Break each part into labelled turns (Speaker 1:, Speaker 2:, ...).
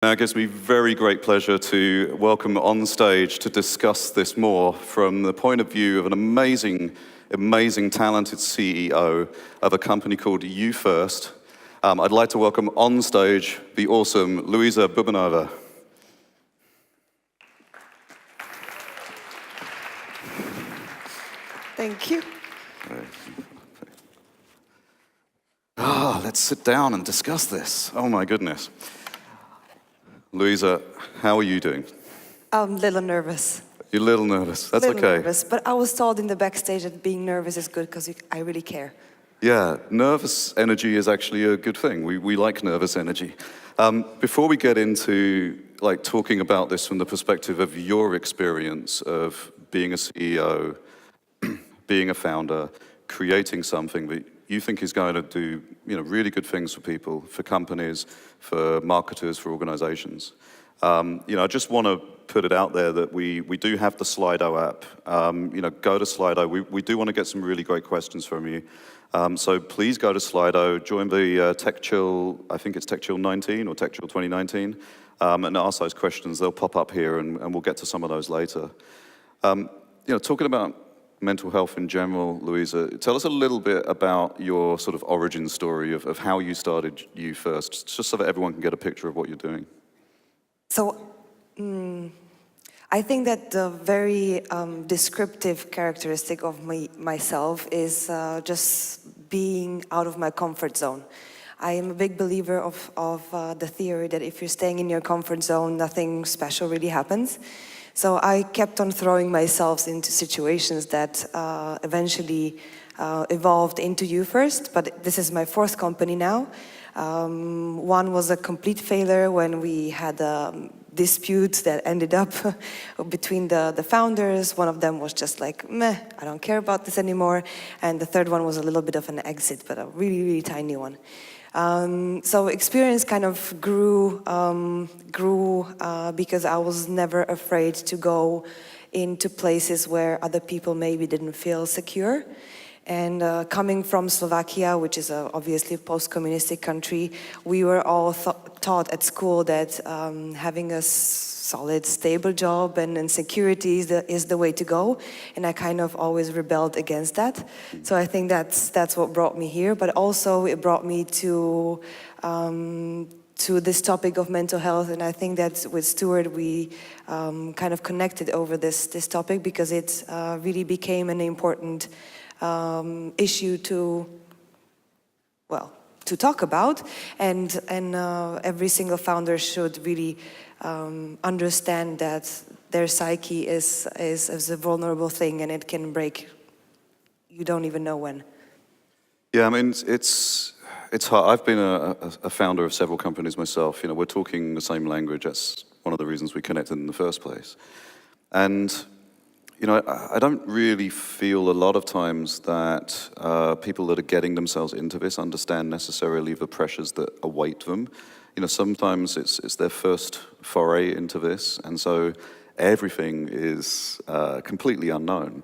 Speaker 1: Now it gives me very great pleasure to welcome on stage to discuss this more from the point of view of an amazing, talented CEO of a company called Youfirst. I'd like to welcome on stage the awesome Lujza Bubanova.
Speaker 2: Thank you.
Speaker 1: Let's sit down and discuss this. Oh my goodness. Lujza, how are you doing?
Speaker 2: I'm a little nervous.
Speaker 1: You're a little nervous. That's okay.
Speaker 2: Nervous, but I was told in the backstage that being nervous is good because I really care.
Speaker 1: Yeah, nervous energy is actually a good thing. We like nervous energy. Before we get into talking about this from the perspective of your experience of being a CEO, being a founder, creating something that you think is going to do really good things for people, for companies, for marketers, for organizations. I just want to put it out there that we do have the Slido app. Go to Slido. We do want to get some really great questions from you. So please go to Slido, join the TechChill, I think it's TechChill 19 or TechChill 2019, and ask those questions. They'll pop up here and we'll get to some of those later. Talking about mental health in general, Lujza, tell us a little bit about your sort of origin story of how you started Youfirst, just so that everyone can get a picture of what you're doing.
Speaker 2: So, I think that the very descriptive characteristic of myself is just being out of my comfort zone. I am a big believer of the theory that if you're staying in your comfort zone, nothing special really happens. So I kept on throwing myself into situations that eventually evolved into Youfirst, but this is my fourth company now. One was a complete failure when we had a dispute that ended up between the founders. One of them was just like, meh, I don't care about this anymore. And the third one was a little bit of an exit, but a really, really tiny one. So experience kind of grew because I was never afraid to go into places where other people maybe didn't feel secure. And coming from Slovakia, which is obviously a post-communistic country, we were all taught at school that having a solid, stable job and security is the way to go. And I kind of always rebelled against that. So I think that's what brought me here. But also it brought me to this topic of mental health. And I think that with Stewart, we kind of connected over this topic because it really became an important issue to talk about, and every single founder should really understand that their psyche is a vulnerable thing and it can break. You don't even know when.
Speaker 1: Yeah, I mean it's hard. I've been a founder of several companies myself. We're talking the same language. That's one of the reasons we connected in the first place, and I don't really feel a lot of times that people that are getting themselves into this understand necessarily the pressures that await them. Sometimes it's their first foray into this, and so everything is completely unknown.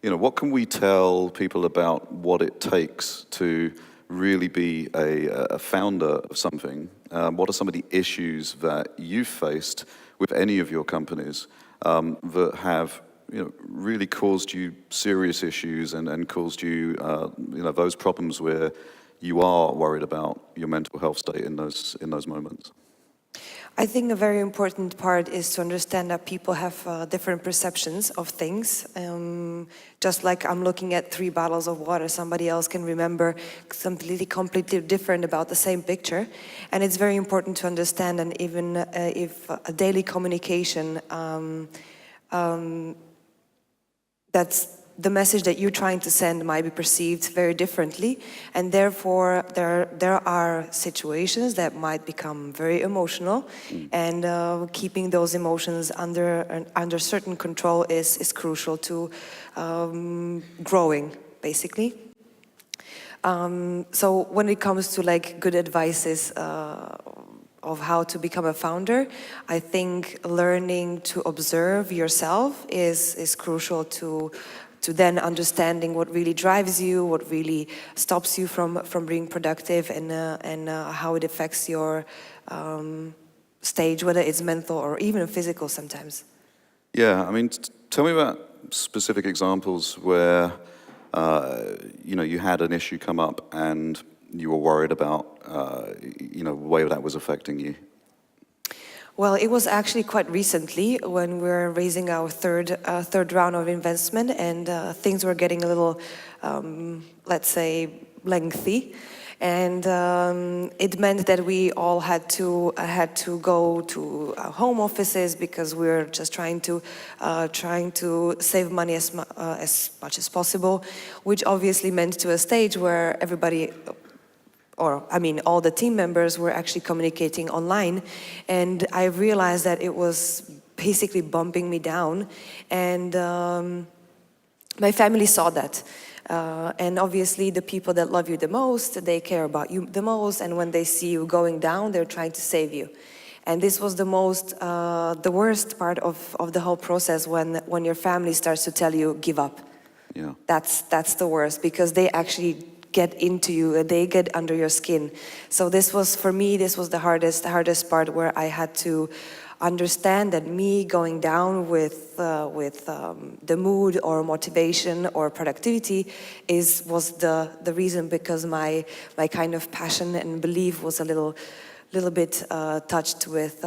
Speaker 1: What can we tell people about what it takes to really be a founder of something? What are some of the issues that you've faced with any of your companies that have really caused you serious issues and caused you, those problems where you are worried about your mental health state in those moments?
Speaker 2: I think a very important part is to understand that people have different perceptions of things. Just like I'm looking at 3 bottles of water, somebody else can remember something completely different about the same picture. And it's very important to understand, and even if a daily communication that's the message that you're trying to send might be perceived very differently, and therefore there are situations that might become very emotional, and keeping those emotions under certain control is crucial to growing, basically. So when it comes to good advices of how to become a founder, I think learning to observe yourself is crucial to then understanding what really drives you, what really stops you from being productive, and how it affects your stage, whether it's mental or even physical sometimes.
Speaker 1: Yeah, I mean, tell me about specific examples where, you had an issue come up and you were worried about, the way that was affecting you.
Speaker 2: Well, it was actually quite recently when we were raising our third round of investment, and things were getting a little, let's say, lengthy, and it meant that we all had to go to home offices because we were just trying to save money as much as possible, which obviously meant to a stage where everybody, all the team members were actually communicating online, and I realized that it was basically bumping me down, and my family saw that. And obviously the people that love you the most, they care about you the most, and when they see you going down, they're trying to save you. And this was the worst part of the whole process, when your family starts to tell you, give up.
Speaker 1: Yeah.
Speaker 2: That's the worst, because they actually get into you, they get under your skin. So this was, for me, the hardest part, where I had to understand that me going down with the mood or motivation or productivity was the reason, because my kind of passion and belief was a little bit touched with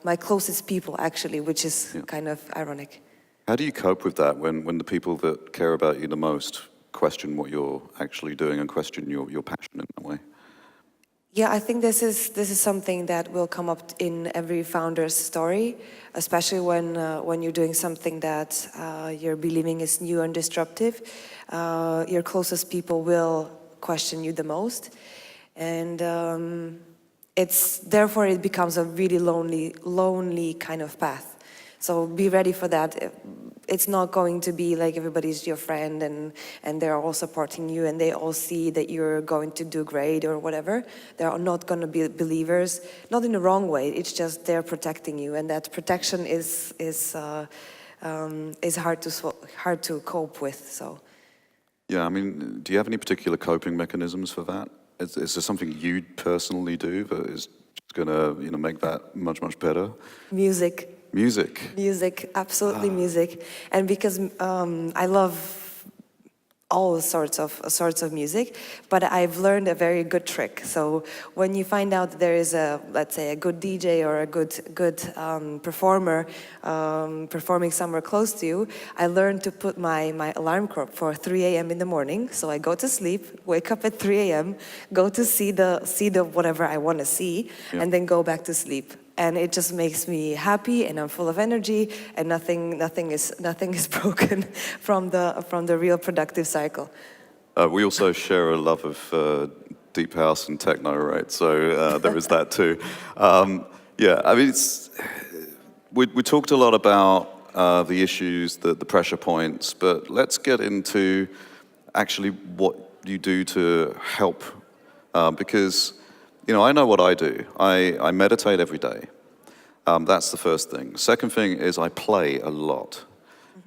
Speaker 2: my closest people, actually, which is kind of ironic.
Speaker 1: How do you cope with that when the people that care about you the most question what you're actually doing and question your passion in that way?
Speaker 2: Yeah, I think this is something that will come up in every founder's story, especially when you're doing something that you're believing is new and disruptive. Your closest people will question you the most, and therefore it becomes a really lonely kind of path. So be ready for that. It's not going to be like everybody's your friend and they're all supporting you and they all see that you're going to do great or whatever. They're not going to be believers, not in the wrong way. It's just they're protecting you, and that protection is hard to cope with. So.
Speaker 1: Yeah, I mean, do you have any particular coping mechanisms for that? Is there something you personally do that is just going to make that much better?
Speaker 2: Music. Music, absolutely music. And because I love all sorts of music, but I've learned a very good trick. So when you find out there is let's say a good DJ or a good performer performing somewhere close to you, I learned to put my alarm clock for 3 a.m. in the morning. So I go to sleep, wake up at 3 a.m., go to see the whatever I want to see, and then go back to sleep. And it just makes me happy, and I'm full of energy, and nothing is broken from the real productive cycle.
Speaker 1: We also share a love of deep house and techno, right? So there is that too. Yeah, I mean, we talked a lot about the issues, the pressure points, but let's get into actually what you do to help, because I know what I do. I meditate every day. That's the first thing. Second thing is I play a lot.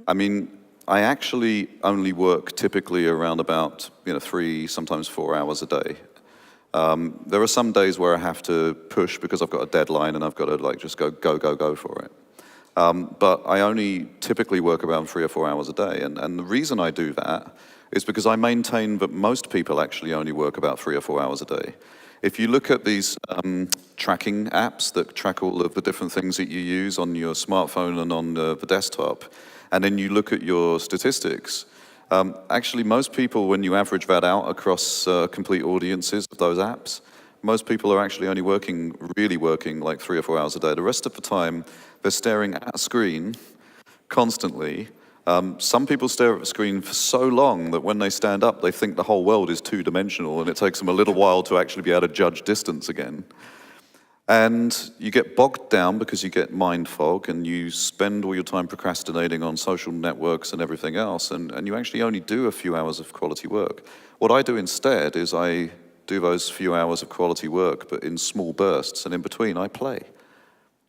Speaker 1: I mean, I actually only work typically around about 3, sometimes 4 hours a day. There are some days where I have to push because I've got a deadline and I've got to just go for it. But I only typically work around 3 or 4 hours a day. And the reason I do that is because I maintain that most people actually only work about 3 or 4 hours a day. If you look at these tracking apps that track all of the different things that you use on your smartphone and on the desktop, and then you look at your statistics, actually most people, when you average that out across complete audiences of those apps, most people are actually only really working like 3 or 4 hours a day. The rest of the time, they're staring at a screen constantly. Some people stare at the screen for so long that when they stand up, they think the whole world is two-dimensional, and it takes them a little while to actually be able to judge distance again. And you get bogged down because you get mind fog, and you spend all your time procrastinating on social networks and everything else, and you actually only do a few hours of quality work. What I do instead is I do those few hours of quality work, but in small bursts, and in between I play.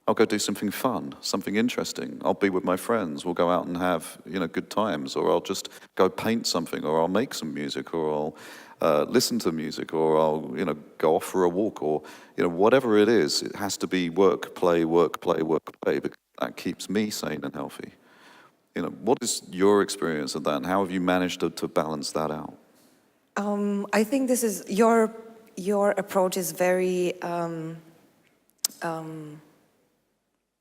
Speaker 1: I'll go do something fun, something interesting. I'll be with my friends. We'll go out and have, good times, or I'll just go paint something, or I'll make some music, or I'll listen to music, or I'll, go off for a walk, or, whatever it is. It has to be work, play, work, play, work, play, because that keeps me sane and healthy. What is your experience of that, and how have you managed to balance that out?
Speaker 2: I think this is your approach is very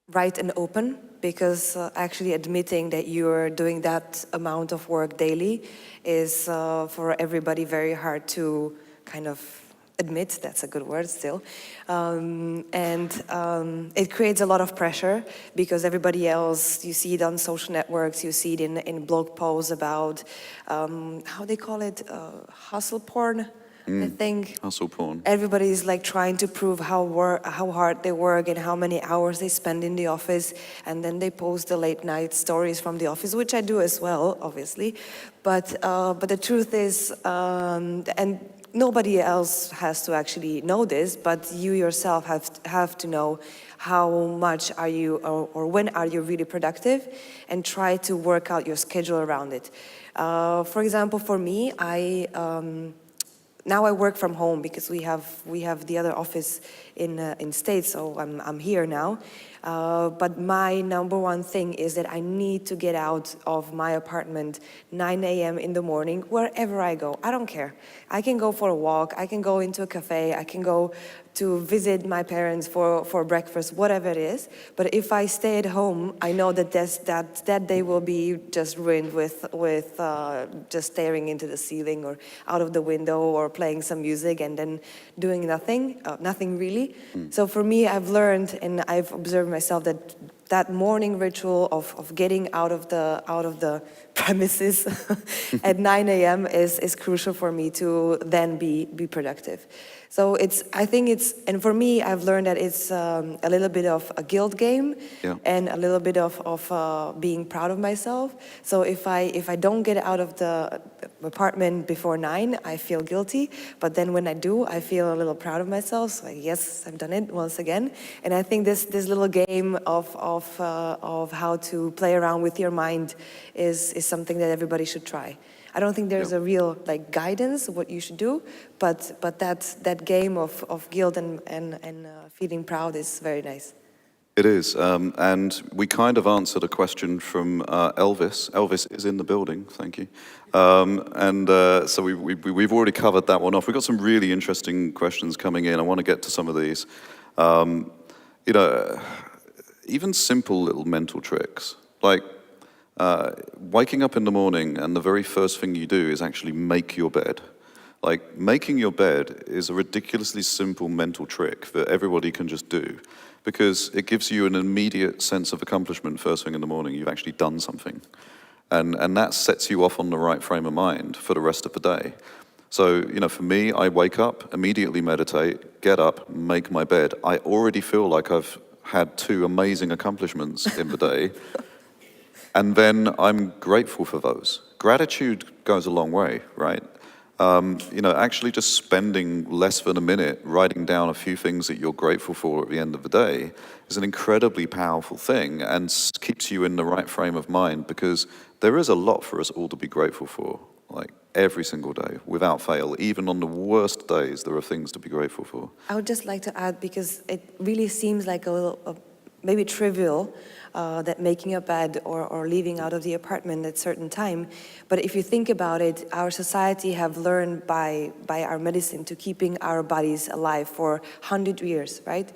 Speaker 2: right and open, because actually admitting that you're doing that amount of work daily is for everybody very hard to kind of admit. That's a good word still. It creates a lot of pressure, because everybody else, you see it on social networks, you see it in blog posts about, how they call it, hustle porn. I think
Speaker 1: hustle porn.
Speaker 2: Everybody's like trying to prove how hard they work and how many hours they spend in the office, and then they post the late night stories from the office, which I do as well, obviously. But the truth is, and nobody else has to actually know this, but you yourself have to know how much are you, or when are you really productive, and try to work out your schedule around it. For example, for me, now I work from home, because we have the other office in States, so I'm here now. But my number one thing is that I need to get out of my apartment 9 a.m. in the morning, wherever I go. I don't care. I can go for a walk, I can go into a cafe, I can go to visit my parents for breakfast, whatever it is. But if I stay at home, I know that that day will be just ruined with just staring into the ceiling or out of the window, or playing some music and then doing nothing really. So for me, I've learned and I've observed myself that morning ritual of getting out of the premises at 9 a.m. is crucial for me to then be productive. So I think and for me, I've learned that it's a little bit of a guilt game, and a little bit of being proud of myself. So if I don't get out of the apartment before 9, I feel guilty. But then when I do, I feel a little proud of myself. So yes, I've done it once again. And I think this little game of how to play around with your mind is something that everybody should try. I don't think there's a real guidance what you should do, but that game of guilt and feeling proud is very nice.
Speaker 1: It is, and we kind of answered a question from Elvis. Elvis is in the building, thank you. So we've already covered that one off. We've got some really interesting questions coming in. I want to get to some of these. Even simple little mental tricks, like waking up in the morning and the very first thing you do is actually make your bed. Like, making your bed is a ridiculously simple mental trick that everybody can just do, because it gives you an immediate sense of accomplishment first thing in the morning. You've actually done something. And that sets you off on the right frame of mind for the rest of the day. So, for me, I wake up, immediately meditate, get up, make my bed. I already feel like I've had 2 amazing accomplishments in the day. And then I'm grateful for those. Gratitude goes a long way, right? Actually just spending less than a minute writing down a few things that you're grateful for at the end of the day is an incredibly powerful thing, and keeps you in the right frame of mind, because there is a lot for us all to be grateful for, like every single day, without fail. Even on the worst days, there are things to be grateful for.
Speaker 2: I would just like to add, because it really seems like a little, maybe trivial, that making a bed or leaving out of the apartment at a certain time. But if you think about it, our society have learned by our medicine to keeping our bodies alive for 100 years, right?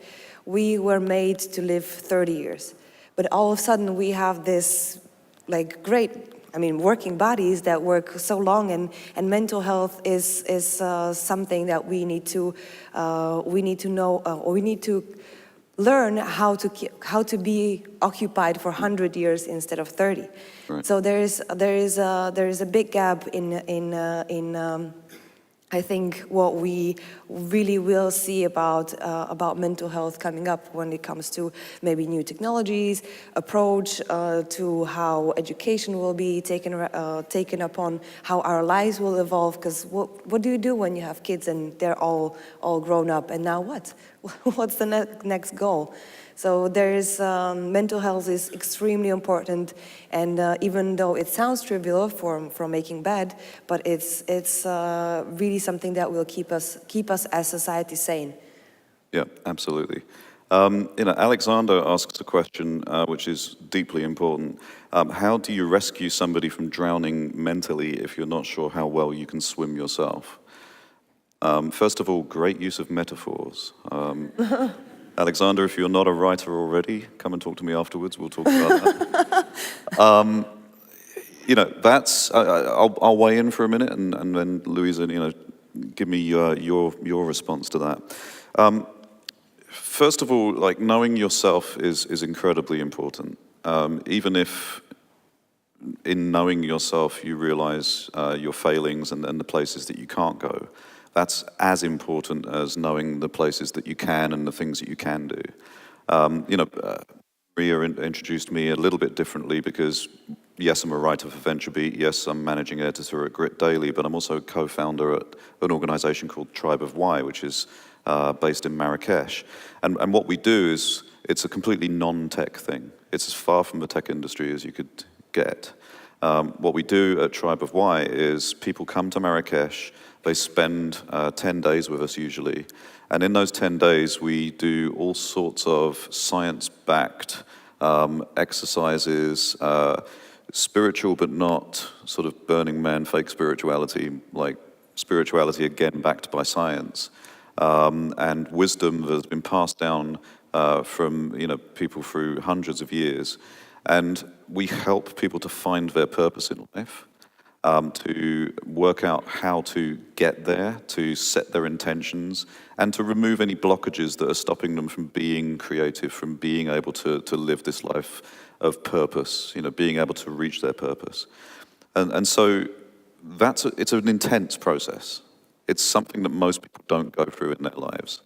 Speaker 2: We were made to live 30 years. But all of a sudden we have this working bodies that work so long, and mental health is something that we need to know, or we need to learn how to be occupied for 100 years instead of 30.
Speaker 1: Right.
Speaker 2: So there is a big gap in I think what we really will see about mental health coming up when it comes to maybe new technologies, approach to how education will be taken upon, how our lives will evolve. Because what do you do when you have kids and they're all grown up? And now what? what's the next goal? So there's mental health is extremely important, and even though it sounds trivial from making bed, but it's really something that will keep us as society sane.
Speaker 1: Yeah, absolutely. Alexander asks a question which is deeply important. How do you rescue somebody from drowning mentally if you're not sure how well you can swim yourself? First of all, great use of metaphors. Alexander, if you're not a writer already, come and talk to me afterwards. We'll talk about that. I'll weigh in for a minute, and then Lujza, give me your response to that. First of all, like, knowing yourself is incredibly important. Even if in knowing yourself you realize your failings and the places that you can't go, that's as important as knowing the places that you can and the things that you can do. Maria introduced me a little bit differently because, yes, I'm a writer for VentureBeat, yes, I'm managing editor at Grit Daily, but I'm also co-founder at an organization called Tribe of Why, which is based in Marrakesh. And what we do is, it's a completely non-tech thing. It's as far from the tech industry as you could get. What we do at Tribe of Why is people come to Marrakesh, they spend 10 days with us usually, and in those 10 days we do all sorts of science-backed exercises, spiritual but not sort of Burning Man fake spirituality, like spirituality again backed by science, and wisdom that has been passed down from people through hundreds of years. And we help people to find their purpose in life, to work out how to get there, to set their intentions, and to remove any blockages that are stopping them from being creative, from being able to live this life of purpose, being able to reach their purpose. And so it's an intense process. It's something that most people don't go through in their lives.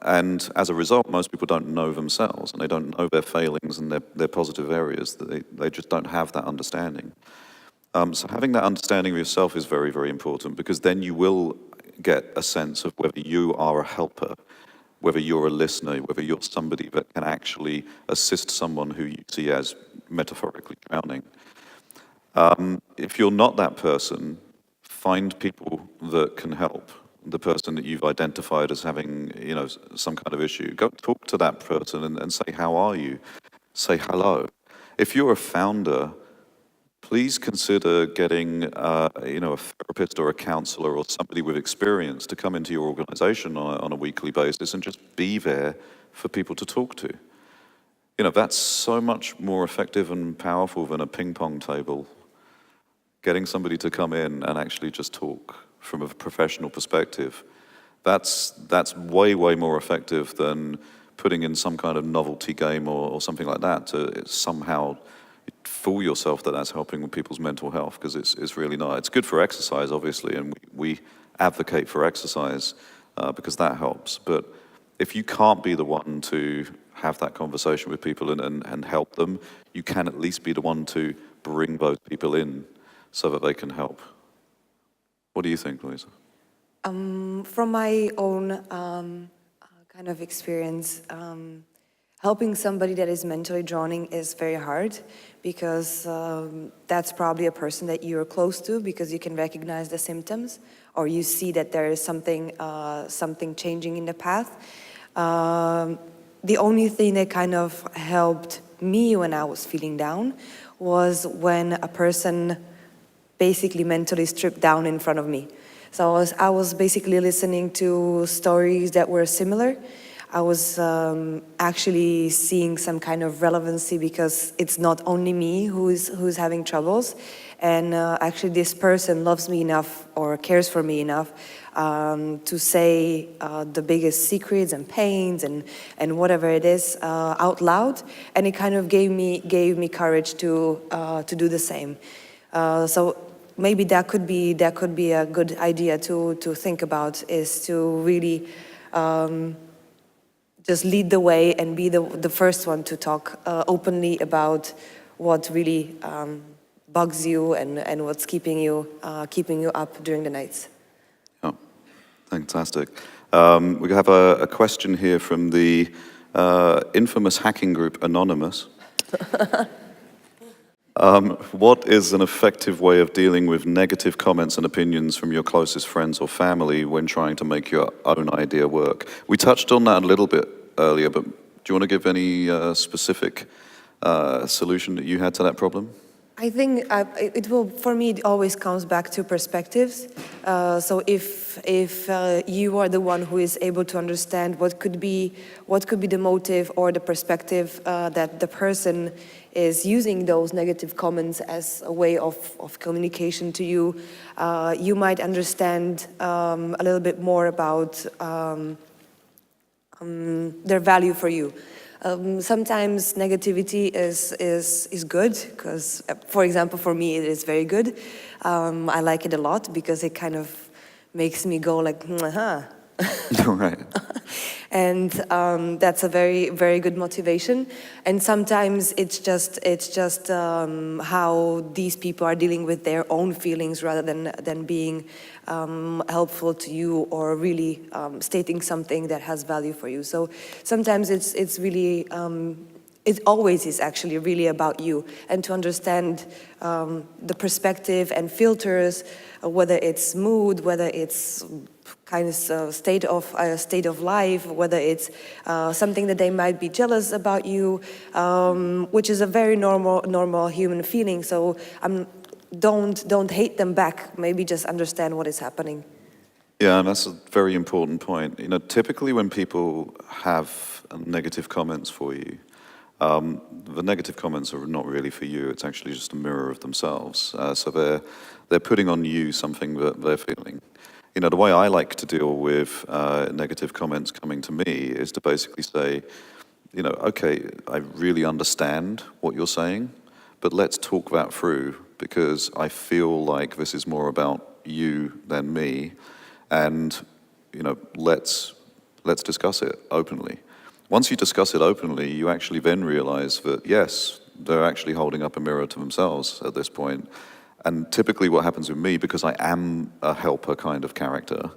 Speaker 1: And as a result, most people don't know themselves, and they don't know their failings and their positive areas. They just don't have that understanding. So having that understanding of yourself is very, very important, because then you will get a sense of whether you are a helper, whether you're a listener, whether you're somebody that can actually assist someone who you see as metaphorically drowning. If you're not that person, find people that can help the person that you've identified as having, some kind of issue. Go talk to that person and say, how are you? Say hello. If you're a founder, please consider getting, a therapist or a counselor or somebody with experience to come into your organization on a weekly basis and just be there for people to talk to. That's so much more effective and powerful than a ping pong table. Getting somebody to come in and actually just talk from a professional perspective, that's way, way more effective than putting in some kind of novelty game or something like that to somehow fool yourself that that's helping with people's mental health, because it's really not. It's good for exercise, obviously, and we advocate for exercise because that helps. But if you can't be the one to have that conversation with people and help them, you can at least be the one to bring those people in so that they can help. What do you think, Lujza?
Speaker 2: From my own kind of experience, helping somebody that is mentally drowning is very hard, because that's probably a person that you're close to, because you can recognize the symptoms, or you see that there is something changing in the path. The only thing that kind of helped me when I was feeling down was when a person basically mentally stripped down in front of me. So I was basically listening to stories that were similar. I was actually seeing some kind of relevancy, because it's not only me who's having troubles, and actually this person loves me enough or cares for me enough to say the biggest secrets and pains and whatever it is out loud, and it kind of gave me courage to do the same. So maybe that could be a good idea to think about, is to really just lead the way and be the first one to talk openly about what really bugs you and what's keeping you up during the nights.
Speaker 1: Oh, fantastic. We have a question here from the infamous hacking group Anonymous. What is an effective way of dealing with negative comments and opinions from your closest friends or family when trying to make your own idea work? We touched on that a little bit earlier, but do you want to give any specific solution that you had to that problem?
Speaker 2: I think for me, it always comes back to perspectives. So if you are the one who is able to understand what could be the motive or the perspective that the person is using those negative comments as a way of communication to you, you might understand a little bit more about their value for you. Sometimes negativity is good because, for example, for me it is very good. I like it a lot because it kind of makes me go like, aha.
Speaker 1: Right.
Speaker 2: And that's a very, very good motivation. And sometimes it's just how these people are dealing with their own feelings rather than being helpful to you or really stating something that has value for you. So sometimes it's really, it always is actually really about you, and to understand the perspective and filters, whether it's mood, whether it's kind of state of life, whether it's something that they might be jealous about you, which is a very normal human feeling. So don't hate them back. Maybe just understand what is happening.
Speaker 1: Yeah, and that's a very important point. You know, typically when people have negative comments for you, the negative comments are not really for you. It's actually just a mirror of themselves. So they're putting on you something that they're feeling. You know, the way I like to deal with negative comments coming to me is to basically say, you know, okay, I really understand what you're saying, but let's talk that through, because I feel like this is more about you than me, and you know, let's discuss it openly. Once you discuss it openly, you actually then realize that yes, they're actually holding up a mirror to themselves at this point. And typically what happens with me, because I am a helper kind of character,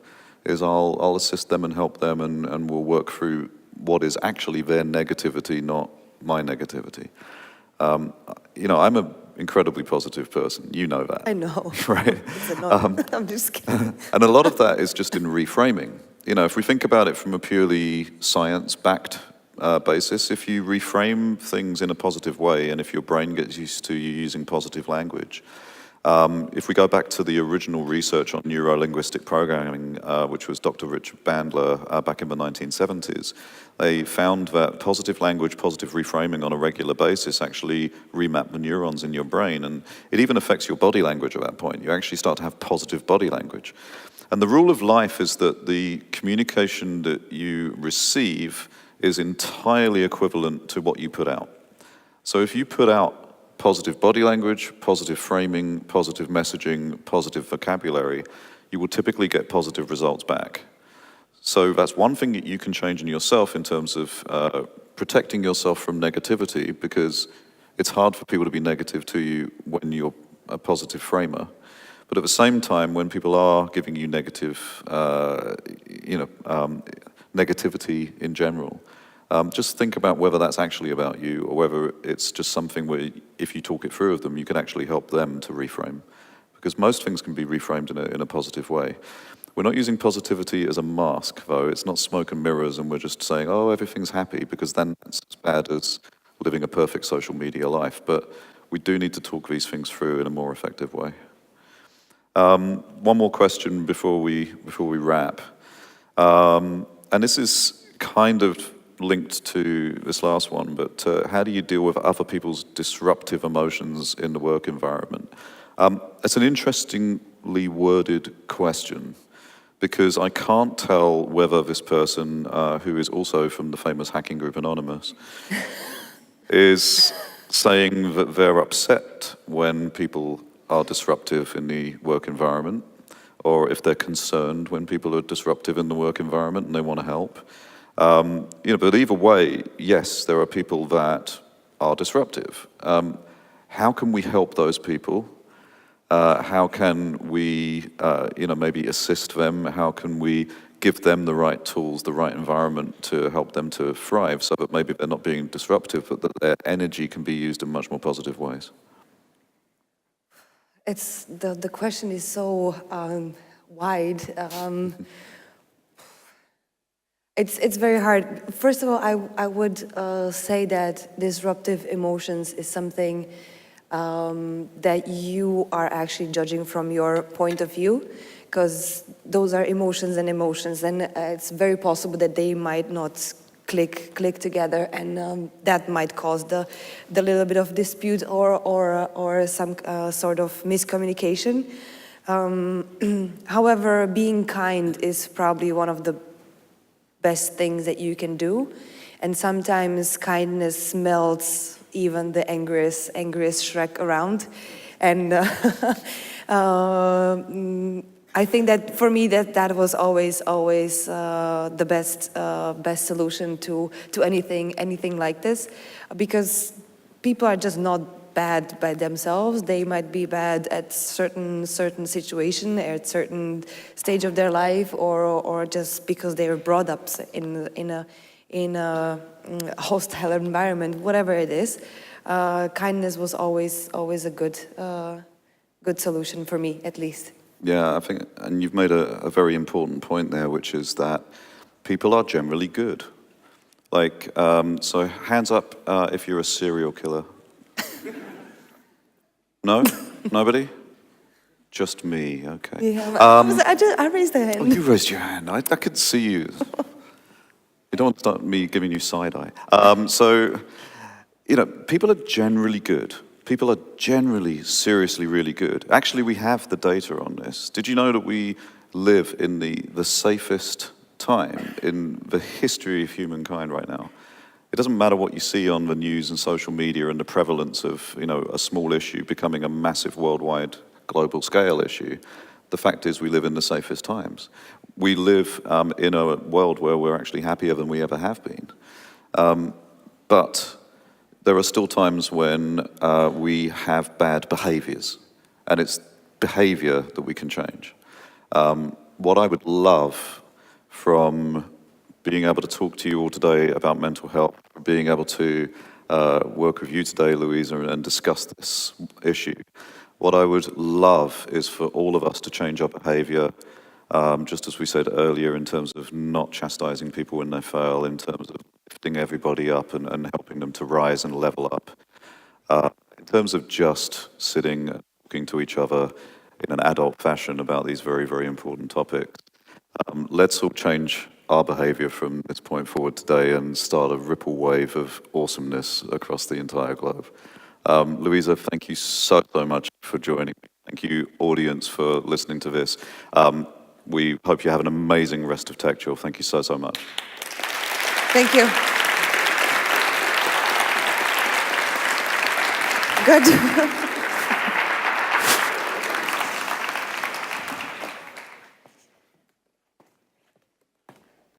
Speaker 1: is I'll assist them and help them, and we'll work through what is actually their negativity, not my negativity. You know, I'm an incredibly positive person. You know that.
Speaker 2: I know.
Speaker 1: Right?
Speaker 2: It's annoying. I'm just kidding.
Speaker 1: And a lot of that is just in reframing. You know, if we think about it from a purely science-backed basis, if you reframe things in a positive way, and if your brain gets used to you using positive language, if we go back to the original research on neuro-linguistic programming, which was Dr. Richard Bandler back in the 1970s, they found that positive language, positive reframing on a regular basis actually remap the neurons in your brain, and it even affects your body language at that point. You actually start to have positive body language. And the rule of life is that the communication that you receive is entirely equivalent to what you put out. So if you put out positive body language, positive framing, positive messaging, positive vocabulary, you will typically get positive results back. So that's one thing that you can change in yourself in terms of protecting yourself from negativity, because it's hard for people to be negative to you when you're a positive framer. But at the same time, when people are giving you negative, negativity in general, just think about whether that's actually about you, or whether it's just something where, if you talk it through with them, you can actually help them to reframe. Because most things can be reframed in a positive way. We're not using positivity as a mask, though. It's not smoke and mirrors, and we're just saying, oh, everything's happy, because then that's as bad as living a perfect social media life. But we do need to talk these things through in a more effective way. One more question before we wrap. And this is kind of linked to this last one, but how do you deal with other people's disruptive emotions in the work environment? It's an interestingly worded question, because I can't tell whether this person, who is also from the famous hacking group Anonymous, is saying that they're upset when people are disruptive in the work environment, or if they're concerned when people are disruptive in the work environment and they want to help. But either way, yes, there are people that are disruptive. How can we help those people? How can we, maybe assist them? How can we give them the right tools, the right environment to help them to thrive, so that maybe they're not being disruptive, but that their energy can be used in much more positive ways?
Speaker 2: It's the question is so wide. It's very hard. First of all, I would say that disruptive emotions is something that you are actually judging from your point of view, because those are emotions, and it's very possible that they might not click together, and that might cause the little bit of dispute or some sort of miscommunication. However, being kind is probably one of the best things that you can do, and sometimes kindness melts even the angriest Shrek around, and I think that for me that was always the best solution to anything like this, because people are just not bad by themselves. They might be bad at certain situation, at certain stage of their life, or just because they were brought up in a hostile environment, whatever it is. Kindness was always a good solution for me, at least.
Speaker 1: Yeah, I think, and you've made a very important point there, which is that people are generally good. Like, so hands up if you're a serial killer. No? Nobody? Just me, okay.
Speaker 2: Yeah, I raised the hand.
Speaker 1: Oh, you raised your hand. I could see you. You don't want to start me giving you side eye. So, you know, people are generally good. People are generally seriously really good. Actually, we have the data on this. Did you know that we live in the safest time in the history of humankind right now? It doesn't matter what you see on the news and social media and the prevalence of, you know, a small issue becoming a massive worldwide global scale issue. The fact is we live in the safest times. We live in a world where we're actually happier than we ever have been. But there are still times when we have bad behaviors, and it's behavior that we can change. What I would love from being able to talk to you all today about mental health, being able to work with you today, Lujza, and discuss this issue, what I would love is for all of us to change our behavior, just as we said earlier, in terms of not chastising people when they fail, in terms of lifting everybody up and helping them to rise and level up. In terms of just sitting and talking to each other in an adult fashion about these very, very important topics, let's all change our behavior from this point forward today and start a ripple wave of awesomeness across the entire globe. Lujza, thank you so much for joining me. Thank you, audience, for listening to this. We hope you have an amazing rest of TechChill. Thank you so much.
Speaker 2: Thank you. Good.